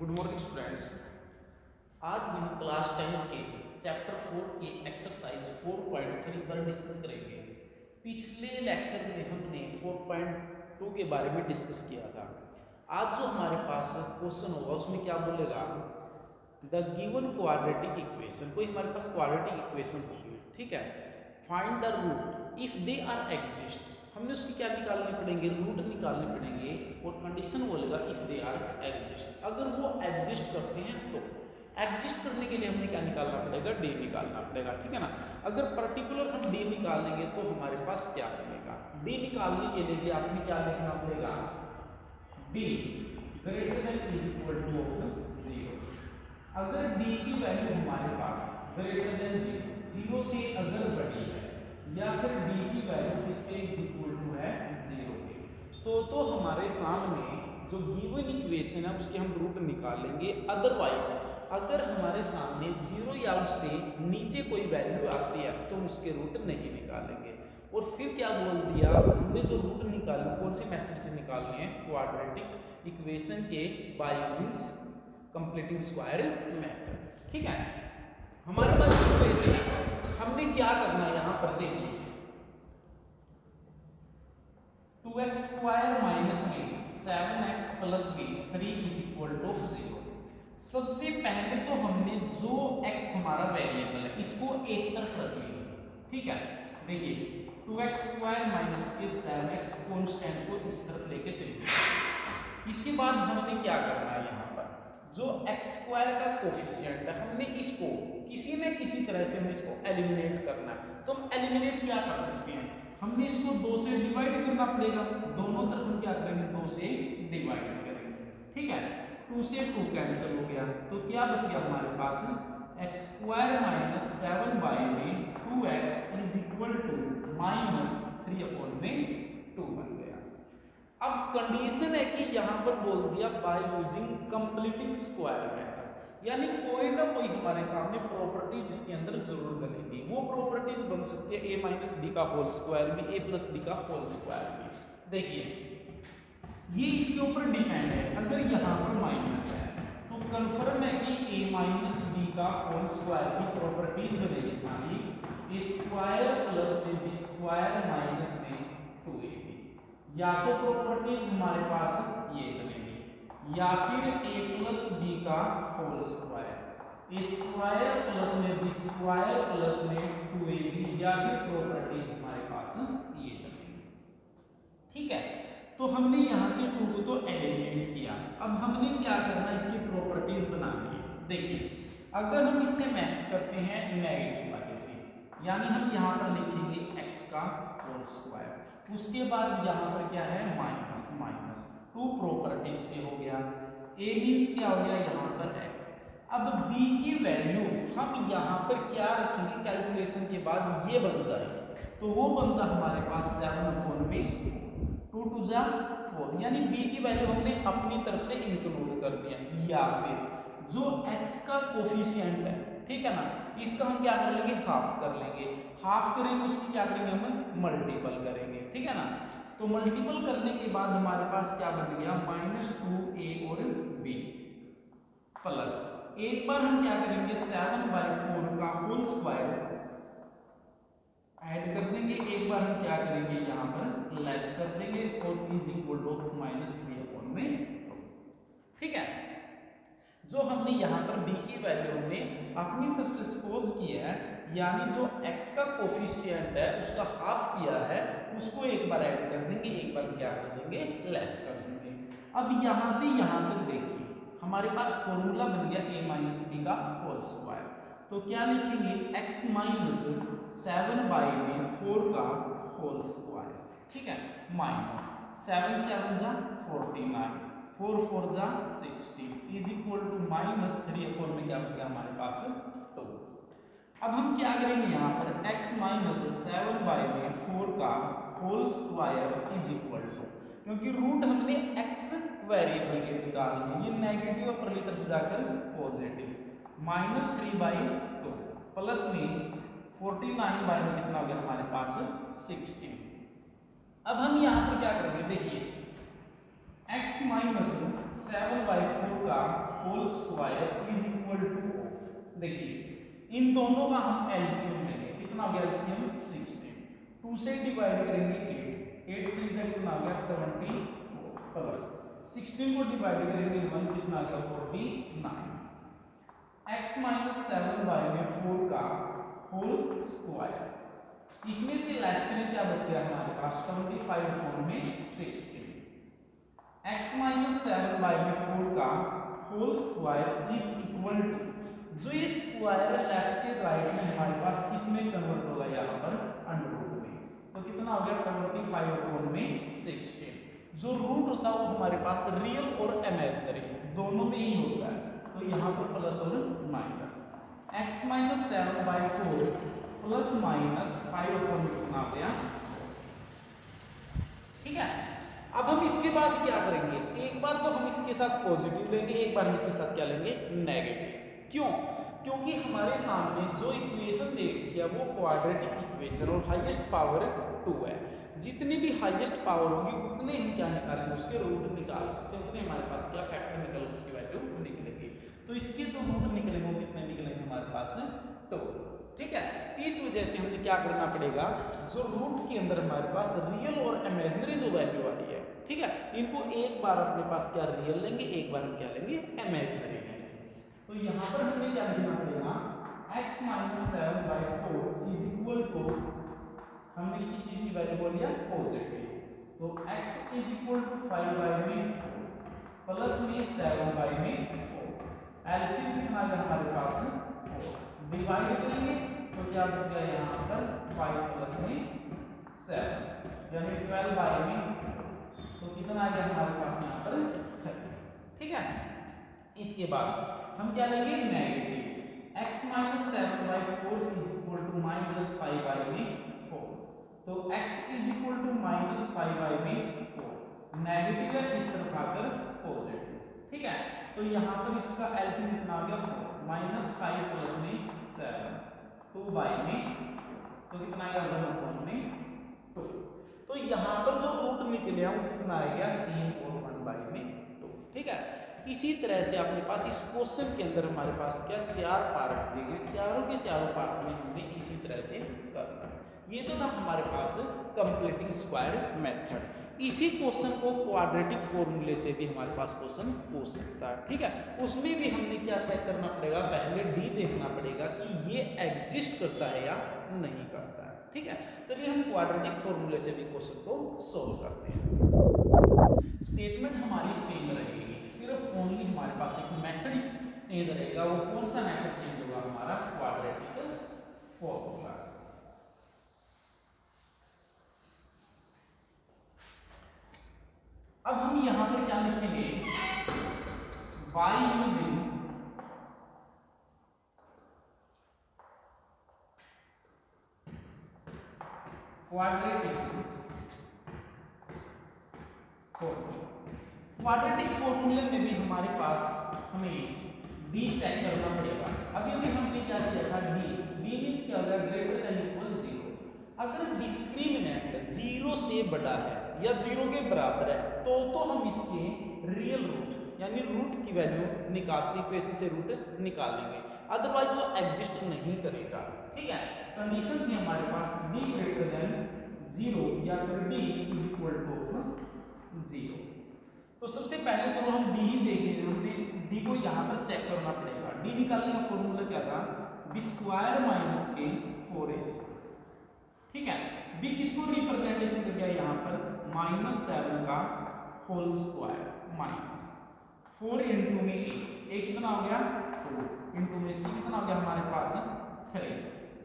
Good morning students. आज हम class 10 के चैप्टर 4 के एक्सरसाइज 4.3 पर डिस्कस करेंगे। पिछले लेक्चर में हमने 4.2 के बारे में डिस्कस किया था। आज जो हमारे पास क्वेश्चन होगा उसमें क्या बोलेगा, द गिवन क्वाड्रेटिक इक्वेशन, कोई हमारे पास क्वाड्रेटिक इक्वेशन होगी, ठीक है। Find the root if they are exist, हमने उसकी क्या निकालने पड़ेंगे, रूट निकालने पड़ेंगे। और कंडीशन बोलेगा इफ दे आर एग्जिस्ट, अगर वो एग्जिस्ट करते हैं तो। एग्जिस्ट करने के लिए हमें क्या निकालना पड़ेगा, डी निकालना पड़ेगा, ठीक है ना। अगर पर्टिकुलर हम डी निकालेंगे तो हमारे पास क्या बनेगा, डी निकालने के लिए आपने क्या लिखना पड़ेगा, D greater than is equal two of zero. अगर डी की वैल्यू हमारे पास ग्रेटर देन जीरो, जीरो से अगर बड़ी है, या फिर डी की वैल्यू किसके इक्वल टू है, जीरो के, तो हमारे सामने जो गिवन इक्वेशन है उसके हम रूट निकालेंगे। अदरवाइज अगर हमारे सामने जीरो या उससे नीचे कोई वैल्यू आती है तो उसके रूट नहीं निकालेंगे। और फिर क्या बोल दिया, हमने जो रूट निकाले कौन से मेथड से निकालने हैं, क्वाड्रेटिक इक्वेशन के by using completing square method, ठीक है। हमारे पास इक्वेशन हमने क्या करना है, यहां पर देखिए 2x square minus B 7x plus B 3 is equal to 0। सबसे पहले तो हमने जो x हमारा वेरिएबल है इसको एक तरफ रख लिया, ठीक है। देखिए 2x स्क्वायर माइनस के 7x कांस्टेंट को इस तरफ लेके चलिए। इसके बाद हमने क्या करना है, यहाँ पर जो x स्क्वायर का कोफिशिएंट है हमने इसको किसी न किसी तरह से हमें इसको एलिमिनेट करना है। तो हम एलिमिनेट क्या कर सकते हैं, हमने इसको 2 से डिवाइड करना पड़ेगा। दोनों तरफ हम क्या करेंगे, 2 से डिवाइड करेंगे, ठीक है। 2 से 2 कैंसिल हो गया तो क्या बच गया हमारे पास, एक्स स्क्वायर माइनस 7 बाई में 2x is equal to minus 3 upon में 2 बन गया। अब कंडीशन है कि यहां पर बोल दिया by using completing square method, यानी कोई ना कोई हमारे सामने प्रॉपर्टीज इसके अंदर जरूर बनेगी। वो प्रॉपर्टीज बन सकती है a माइनस बी का होल स्क्वायर भी, a प्लस बी का होल स्क्वायर भी। देखिए ये इसके ऊपर डिपेंड है, अगर यहाँ पर माइनस है तो कंफर्म है कि a माइनस बी का होल स्क्वायर की प्रॉपर्टीज बनेगी हमारी a square plus B square minus में 2ab। या तो प्रॉपर्टीज हमारे पास ये बनेगी, या फिर a प्लस बी का होल स्क्वायर, ए स्क्वायर प्लस में बी स्क्वायर प्लस में 2ab, या फिर प्रॉपर्टीज हमारे पास ये बनेगी, ठीक है। तो हमने यहां से 2 को तो एलिमिनेट किया, अब हमने क्या करना, इसकी प्रॉपर्टीज बनानी है। देखिए अगर हम इससे मैच करते हैं नेगेटिव वाले से, यानी हम यहाँ पर लिखेंगे x का होल स्क्वायर, उसके बाद यहाँ पर क्या है माइनस माइनस 2 प्रॉपर्टी से हो गया, a मींस क्या हो गया यहाँ पर x। अब b की वैल्यू हम यहाँ पर क्या रखेंगे, कैलकुलेशन के बाद ये बन जाएगा, तो वो बनता हमारे पास 7 अपॉन में 2 टू जा 4, यानी b की वैल्यू हमने अपनी तरफ से इंक्लूड कर दिया। या फिर जो x का कोफिशिएंट है, ठीक है ना, इसका हम क्या कर लेंगे, हाफ कर लेंगे। हाफ करेंगे उसकी क्या करेंगे, हम मल्टीपल करेंगे, ठीक है ना। तो मल्टीपल करने के बाद हमारे पास क्या बन गया, माइनस 2a और b प्लस, एक बार हम क्या करेंगे 7/4 का होल स्क्वायर ऐड कर देंगे, एक बार हम क्या करेंगे यहाँ पर लेस कर देंगे और is equal to minus 3 upon में 2, ठीक है। जो हमने यहाँ पर b की वैल्यू हमने अपनी तरफ से सपोज किया है, यानी जो x का कोफिशिएंट है उसका हाफ किया है, उसको एक बार ऐड कर देंगे, एक बार क्या कर देंगे, लेस कर देंगे। अब यहाँ से यहाँ तक देखिए हमारे पास फॉर्मूला बन गया a माइनस बी का होल स्क्वायर। तो क्या लिखेंगे, x माइनस 7/4 का होल स्क्वायर, ठीक है, माइनस 7 7 जा 49, 4 4 जा 60 is equal to minus 3 upon में क्या बचेगा हमारे पास 2। अब हम क्या करेंगे यहाँ पर x माइनस 7/4 का whole square is equal to, क्योंकि रूट हमने x वेरिएबल के निकालने, ये नेगेटिव अपनी तरफ जाकर पॉजिटिव, माइनस 3/2 प्लस में 49 बाय में कितना हो गया हमारे पास 16। अब हम यहाँ पर क्या करेंगे, देखिए x माइनस 7/4 का whole square is equal to, देखिए इन दोनों का हम एलसीएम लेंगे, कितना हो गया एलसीएम 16, 2 से डिवाइड करेंगे 8, 8 3 से कितना आ गया 20 प्लस 16 को डिवाइड करेंगे 1, कितना आ गया 49, x माइनस 7y में 4 का होल स्क्वायर, इसमें से लेस करें क्या बच गया हमारे पास 25 में 16, x माइनस 7y में 4 का whole square is equal to, जो ये स्क्वायर लेफ्ट से राइट में हमारे पास इसमें कन्वर्ट होगा यहाँ पर अंडर रूट में, तो कितना हो गया 25 में 16, जो रूट होता है वो हमारे पास रियल और इमेजिनरी दोनों में ही होता है, तो यहाँ पर प्लस और minus, x minus 7/4 plus minus 5 कितना आ गया, ठीक है। अब हम इसके बाद क्या करेंगे, एक बार तो हम इसके साथ पॉजिटिव लेंगे, एक बार हम इसके साथ क्या लेंगे नेगेटिव, क्यों, क्योंकि हमारे सामने जो इक्वेशन दे रखी है वो क्वाड्रेटिक इक्वेशन और हाईएस्ट पावर 2 है, जितनी भी हाईएस्ट पावर होगी उतने हम क्या निकालेंगे, उसके रूट निकाल सकते हैं, उतने हमारे पास क्या फैक्टर निकल उसकी वैल्यू निकलेगी, तो इसके जो रूट निकलेंगे वो कितने निकलेंगे हमारे पास 2, ठीक है। इस वजह से हमें क्या करना पड़ेगा, जो रूट के अंदर हमारे पास रियल और इमेजिनरी जो वैल्यू आ रही है, ठीक है, इनको एक बार अपने पास क्या रियल लेंगे, एक बार हम क्या लेंगे इमेजिनरी लेंगे, तो यहाँ पर हमें क्या लिखना पड़ेगा x minus 7/4 is equal to, हमने किस चीज की वैल्यू बोल दिया पॉजिटिव, तो x इज इक्वल टू 5 में प्लस में 7 में 4, एलसीएम कितना है हमारे पास 4, डिवाइड करेंगे तो क्या बच गया यहाँ पर 5 प्लस में 7 यानी 12 में, तो कितना आ गया हमारे पास यहाँ पर 30, ठीक है। इसके बाद हम क्या लेंगे negative, x minus 7/4 is equal to minus 5 में 4, तो x is equal to minus 5 में 4, नेगेटिव है इस तरफ आकर पॉजिटिव, ठीक है, तो यहाँ पर इसका एलसीएम कितना आ गया 4, माइनस 5 प्लस में 7, 2 में, तो कितना आएगा 1 में 2, तो यहाँ पर जो रूट निकले वो कितना आएगा 3 और 1 में 2, ठीक है। इसी तरह से अपने पास इस क्वेश्चन के अंदर हमारे पास क्या 4 पार्ट दिए गए, चारों के चारों पार्ट में हमने इसी तरह से करना है, ये तो था हमारे पास कंप्लीटिंग स्क्वायर मेथड। इसी क्वेश्चन को क्वाड्रेटिक फॉर्मूले से भी हमारे पास क्वेश्चन पूछ सकता है, ठीक है, उसमें भी हमने क्या चेक करना पड़ेगा, पहले डी देखना पड़ेगा कि ये एग्जिस्ट करता है या नहीं करता है, ठीक है। चलिए हम क्वाड्रेटिक फॉर्मूले से भी क्वेश्चन को सोल्व करते हैं। स्टेटमेंट हमारी सेम रहेगी, सिर्फ ओनली हमारे पास एक मेथड चेंज रहेगा, वो कौन सा मेथड चेंज होगा हमारा क्वाड्रेटिक फॉर्मूला। अब हम यहां पर क्या लिखेंगे, by using quadratic formula. Quadratic फॉर्मूले में भी हमारे पास हमें b चेक करना पड़ेगा। अभी अभी हमने क्या किया था, b मींस क्या होगा ग्रेटर देन इक्वल 0, अगर डिस्क्रिमिनेंट 0 से बड़ा है या 0 के बराबर है तो हम इसके रियल रूट यानी रूट की वैल्यू निकाल सकते, इक्वेशन से रूट निकाल लेंगे, अदरवाइज वो एग्जिस्ट नहीं करेगा, ठीक है। कंडीशन थी हमारे पास b ग्रेटर देन 0 या फिर b इज इक्वल टू 0। तो सबसे पहले चलो हम d ही देख लेते हैं, हमने d को यहाँ पर चेक करना पड़ेगा। d निकालने का फॉर्मूला क्या था, b स्क्वायर माइनस के 4ac, ठीक है। b किसको रिप्रेजेंटेशन कर दिया यहाँ पर -7 का होल स्क्वायर माइनस 4 इंटू में a कितना हो गया 2 इंटू में c कितना हो गया हमारे पास 3,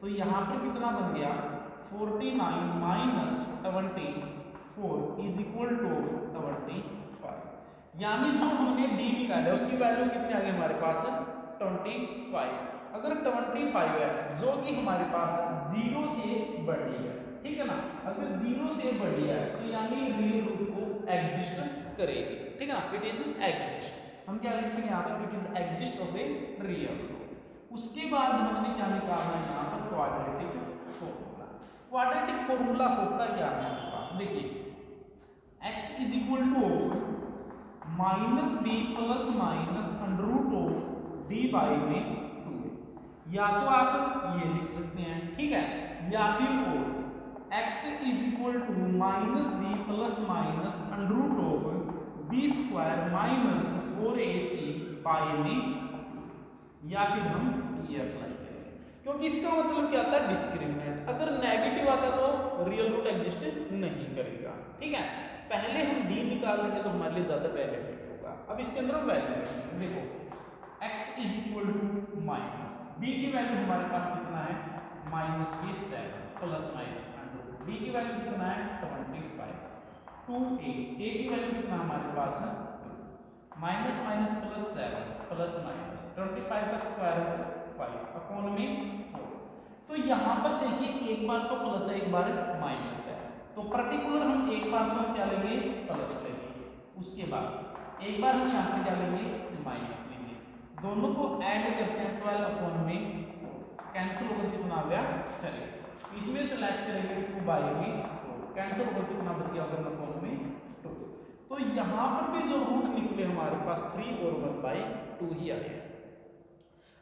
तो यहाँ पर कितना बन गया 49 माइनस 24 इज इक्वल टू 25, यानी जो हमने d निकाला उसकी वैल्यू कितनी आ गई हमारे पास 25। अगर 25 है जो कि हमारे पास 0 से बड़ी है, ठीक है ना, अगर 0 से बड़ी है तो यानी रियल रूट को एग्जिस्ट करेगी, ठीक है ना, इट इज एग्जिस्ट। हम क्या लिखेंगे यहाँ पर, it is exist of a real root. उसके बाद हमने क्या निकालना है यहाँ पर क्वाड्रेटिक फॉर्मूला। क्वाड्रेटिक फॉर्मूला होता क्या है हमारे पास, देखिए x is equal to minus B plus minus under root of D by में 2। या तो आप ये लिख सकते हैं, ठीक है, या फिर और x is equal to minus B plus minus under root of B square minus 4ac by में, या फिर हम ये अप्लाई करेंगे, क्योंकि इसका मतलब क्या आता है डिस्क्रिमिनेंट। अगर नेगेटिव आता तो रियल रूट एग्जिस्ट नहीं करेगा, ठीक है। पहले हम d निकाल लेंगे तो हमारे लिए ज्यादा बेनिफिट होगा। अब इसके अंदर हम वैल्यू रखेंगे, देखो x is equal to minus b की वैल्यू हमारे पास कितना है, माइनस के 7 प्लस माइनस अंडर, b की वैल्यू कितना है 25, 2a, a की वैल्यू कितना हमारे पास है minus minus plus 7 plus minus 25 का स्क्वायर रूट 5 अपॉन में 4। तो यहाँ पर देखिए एक बार तो प्लस है एक बार माइनस है, तो पर्टिकुलर हम एक बार तो हम क्या लेंगे प्लस लेंगे, उसके बाद एक बार हम यहाँ पे क्या लेंगे माइनस लेंगे, दोनों को ऐड करते हैं 12 अपॉन में 4, कैंसिल होकर कितना आ गया 3, इसमें से लेस करेंगे 2 बाई में 4, कैंसिल होकर कितना बच गया अगर अपॉन में 2। तो यहाँ पर भी जो रूट निकले हमारे पास 3 और 1/2 ही आ गया।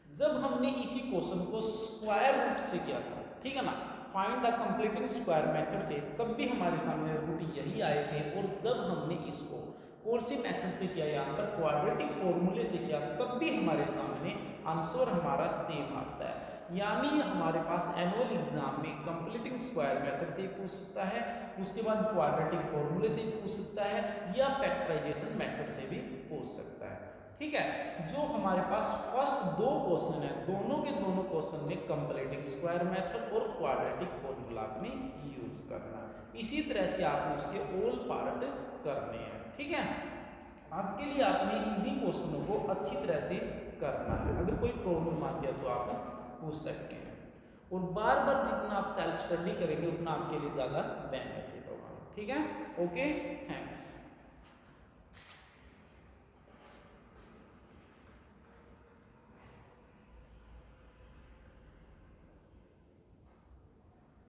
जब हमने इसी क्वेश्चन को स्क्वायर रूट से किया था, ठीक है ना, find the completing square method से, तब भी हमारे सामने रूट यही आए थे। और जब हमने इसको कौन सी मेथड से किया, यहाँ पर क्वाड्रेटिक फॉर्मूले से किया, तब भी हमारे सामने आंसर हमारा सेम आता है। यानी हमारे पास एनुअल एग्जाम में कंप्लीटिंग स्क्वायर मेथड से पूछ सकता है, उसके बाद क्वाड्रेटिक फॉर्मूले से पूछ सकता है, या फैक्टराइजेशन मेथड से भी पूछ सकता है, ठीक है। जो हमारे पास फर्स्ट दो क्वेश्चन है, दोनों के दोनों क्वेश्चन में कंप्लीटिंग स्क्वायर मेथड और क्वाड्रेटिक फॉर्मूला में यूज करना, इसी तरह से आपने उसके ऑल पार्ट करने हैं, ठीक है। आज के लिए आपने इजी क्वेश्चनों को अच्छी तरह से करना है, अगर कोई प्रॉब्लम आती है तो आप पूछ सकते हैं। और बार बार जितना आप सेल्फ स्टडी करेंगे उतना आपके लिए ज़्यादा बेनिफिट होगा, ठीक है। Okay, thanks.